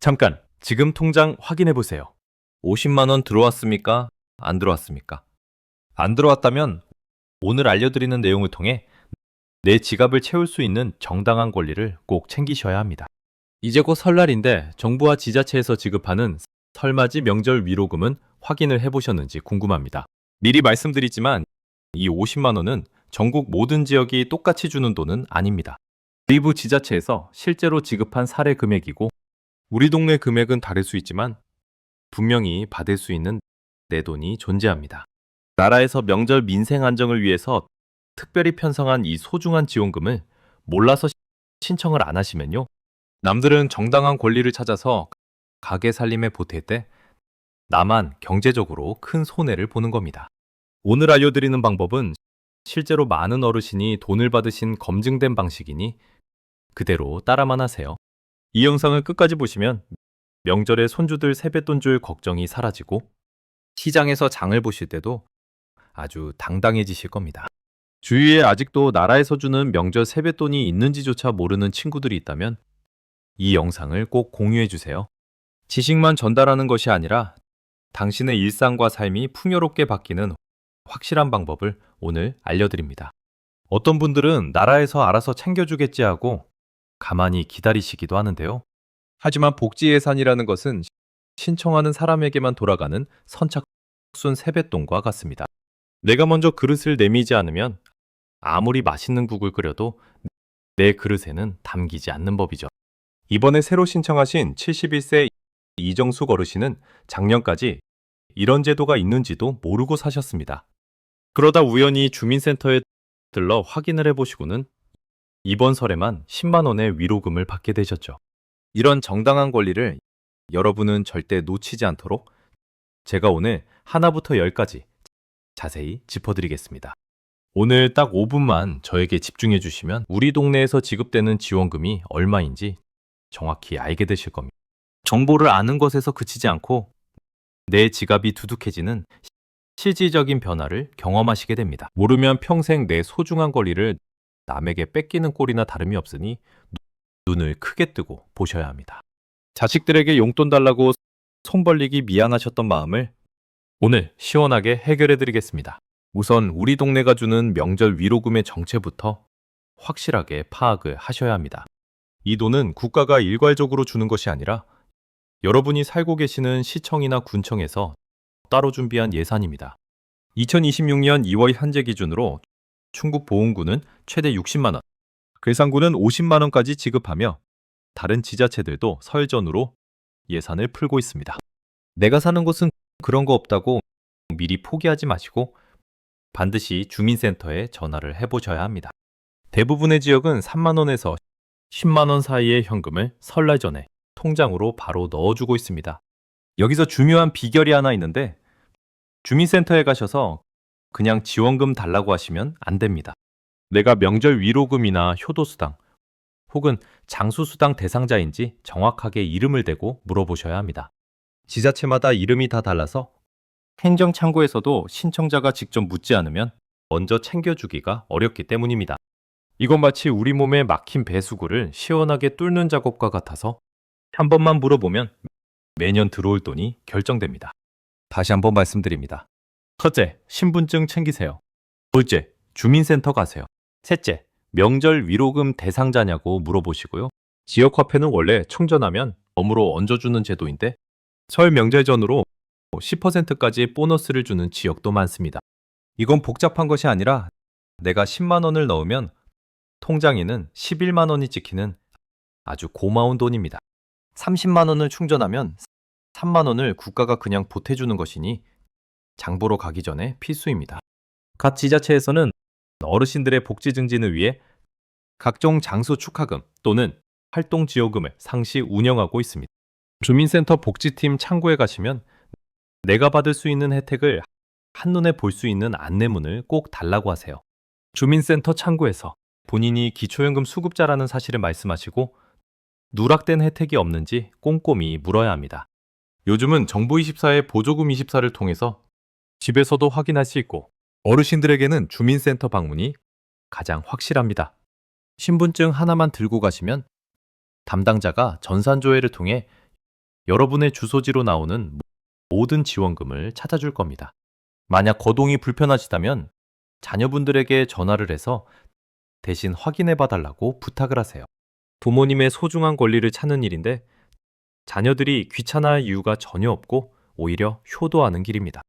잠깐, 지금 통장 확인해 보세요. 50만 원 들어왔습니까? 안 들어왔습니까? 안 들어왔다면 오늘 알려드리는 내용을 통해 내 지갑을 채울 수 있는 정당한 권리를 꼭 챙기셔야 합니다. 이제 곧 설날인데 정부와 지자체에서 지급하는 설맞이 명절 위로금은 확인을 해보셨는지 궁금합니다. 미리 말씀드리지만 이 50만 원은 전국 모든 지역이 똑같이 주는 돈은 아닙니다. 일부 지자체에서 실제로 지급한 사례 금액이고 우리 동네 금액은 다를 수 있지만 분명히 받을 수 있는 내 돈이 존재합니다. 나라에서 명절 민생 안정을 위해서 특별히 편성한 이 소중한 지원금을 몰라서 신청을 안 하시면요. 남들은 정당한 권리를 찾아서 가게 살림에 보탤 때 나만 경제적으로 큰 손해를 보는 겁니다. 오늘 알려드리는 방법은 실제로 많은 어르신이 돈을 받으신 검증된 방식이니 그대로 따라만 하세요. 이 영상을 끝까지 보시면 명절에 손주들 세뱃돈 줄 걱정이 사라지고 시장에서 장을 보실 때도 아주 당당해지실 겁니다. 주위에 아직도 나라에서 주는 명절 세뱃돈이 있는지조차 모르는 친구들이 있다면 이 영상을 꼭 공유해 주세요. 지식만 전달하는 것이 아니라 당신의 일상과 삶이 풍요롭게 바뀌는 확실한 방법을 오늘 알려드립니다. 어떤 분들은 나라에서 알아서 챙겨주겠지 하고 가만히 기다리시기도 하는데요. 하지만 복지 예산이라는 것은 신청하는 사람에게만 돌아가는 선착순 세뱃돈과 같습니다. 내가 먼저 그릇을 내미지 않으면 아무리 맛있는 국을 끓여도 내 그릇에는 담기지 않는 법이죠. 이번에 새로 신청하신 71세 이정숙 어르신은 작년까지 이런 제도가 있는지도 모르고 사셨습니다. 그러다 우연히 주민센터에 들러 확인을 해보시고는 이번 설에만 10만 원의 위로금을 받게 되셨죠. 이런 정당한 권리를 여러분은 절대 놓치지 않도록 제가 오늘 하나부터 10까지 자세히 짚어드리겠습니다. 오늘 딱 5분만 저에게 집중해 주시면 우리 동네에서 지급되는 지원금이 얼마인지 정확히 알게 되실 겁니다. 정보를 아는 것에서 그치지 않고 내 지갑이 두둑해지는 실질적인 변화를 경험하시게 됩니다. 모르면 평생 내 소중한 권리를 남에게 뺏기는 꼴이나 다름이 없으니 눈을 크게 뜨고 보셔야 합니다. 자식들에게 용돈 달라고 손 벌리기 미안하셨던 마음을 오늘 시원하게 해결해 드리겠습니다. 우선 우리 동네가 주는 명절 위로금의 정체부터 확실하게 파악을 하셔야 합니다. 이 돈은 국가가 일괄적으로 주는 것이 아니라 여러분이 살고 계시는 시청이나 군청에서 따로 준비한 예산입니다. 2026년 2월 현재 기준으로 충북 보은구는 최대 60만 원, 괴산구는 50만 원까지 지급하며 다른 지자체들도 설 전후로 예산을 풀고 있습니다. 내가 사는 곳은 그런 거 없다고 미리 포기하지 마시고 반드시 주민센터에 전화를 해보셔야 합니다. 대부분의 지역은 3만 원에서 10만 원 사이의 현금을 설날 전에 통장으로 바로 넣어주고 있습니다. 여기서 중요한 비결이 하나 있는데 주민센터에 가셔서 그냥 지원금 달라고 하시면 안 됩니다. 내가 명절 위로금이나 효도수당 혹은 장수수당 대상자인지 정확하게 이름을 대고 물어보셔야 합니다. 지자체마다 이름이 다 달라서 행정창구에서도 신청자가 직접 묻지 않으면 먼저 챙겨주기가 어렵기 때문입니다. 이건 마치 우리 몸에 막힌 배수구를 시원하게 뚫는 작업과 같아서 한 번만 물어보면 매년 들어올 돈이 결정됩니다. 다시 한번 말씀드립니다. 첫째, 신분증 챙기세요. 둘째, 주민센터 가세요. 셋째, 명절 위로금 대상자냐고 물어보시고요. 지역화폐는 원래 충전하면 덤으로 얹어주는 제도인데 설 명절 전후로 10%까지 보너스를 주는 지역도 많습니다. 이건 복잡한 것이 아니라 내가 10만 원을 넣으면 통장에는 11만 원이 찍히는 아주 고마운 돈입니다. 30만 원을 충전하면 3만 원을 국가가 그냥 보태주는 것이니 장보러 가기 전에 필수입니다. 각 지자체에서는 어르신들의 복지 증진을 위해 각종 장수 축하금 또는 활동지원금을 상시 운영하고 있습니다. 주민센터 복지팀 창구에 가시면 내가 받을 수 있는 혜택을 한눈에 볼 수 있는 안내문을 꼭 달라고 하세요. 주민센터 창구에서 본인이 기초연금 수급자라는 사실을 말씀하시고 누락된 혜택이 없는지 꼼꼼히 물어야 합니다. 요즘은 정부24의 보조금24를 통해서 집에서도 확인할 수 있고 어르신들에게는 주민센터 방문이 가장 확실합니다. 신분증 하나만 들고 가시면 담당자가 전산조회를 통해 여러분의 주소지로 나오는 모든 지원금을 찾아줄 겁니다. 만약 거동이 불편하시다면 자녀분들에게 전화를 해서 대신 확인해 봐달라고 부탁을 하세요. 부모님의 소중한 권리를 찾는 일인데 자녀들이 귀찮아할 이유가 전혀 없고 오히려 효도하는 길입니다.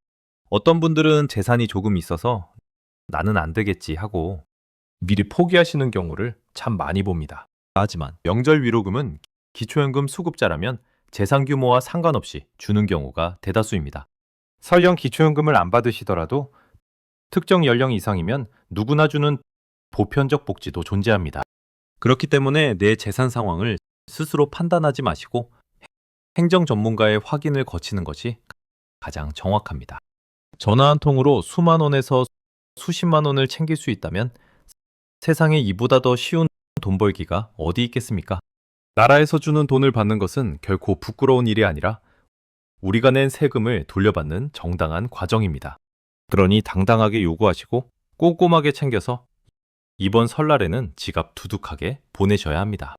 어떤 분들은 재산이 조금 있어서 나는 안 되겠지 하고 미리 포기하시는 경우를 참 많이 봅니다. 하지만 명절 위로금은 기초연금 수급자라면 재산 규모와 상관없이 주는 경우가 대다수입니다. 설령 기초연금을 안 받으시더라도 특정 연령 이상이면 누구나 주는 보편적 복지도 존재합니다. 그렇기 때문에 내 재산 상황을 스스로 판단하지 마시고 행정 전문가의 확인을 거치는 것이 가장 정확합니다. 전화 한 통으로 수만 원에서 수십만 원을 챙길 수 있다면 세상에 이보다 더 쉬운 돈 벌기가 어디 있겠습니까? 나라에서 주는 돈을 받는 것은 결코 부끄러운 일이 아니라 우리가 낸 세금을 돌려받는 정당한 과정입니다. 그러니 당당하게 요구하시고 꼼꼼하게 챙겨서 이번 설날에는 지갑 두둑하게 보내셔야 합니다.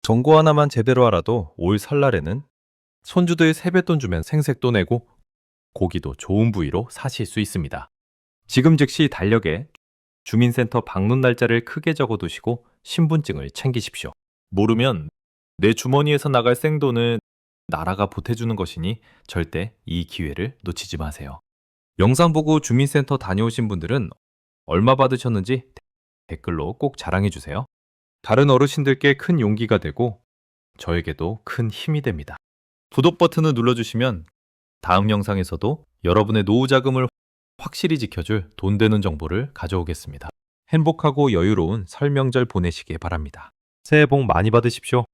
정보 하나만 제대로 알아도 올 설날에는 손주들 세뱃돈 주면 생색도 내고 고기도 좋은 부위로 사실 수 있습니다. 지금 즉시 달력에 주민센터 방문 날짜를 크게 적어두시고 신분증을 챙기십시오. 모르면 내 주머니에서 나갈 생돈을 나라가 보태주는 것이니 절대 이 기회를 놓치지 마세요. 영상 보고 주민센터 다녀오신 분들은 얼마 받으셨는지 댓글로 꼭 자랑해주세요. 다른 어르신들께 큰 용기가 되고 저에게도 큰 힘이 됩니다. 구독 버튼을 눌러주시면 다음 영상에서도 여러분의 노후 자금을 확실히 지켜줄 돈 되는 정보를 가져오겠습니다. 행복하고 여유로운 설 명절 보내시길 바랍니다. 새해 복 많이 받으십시오.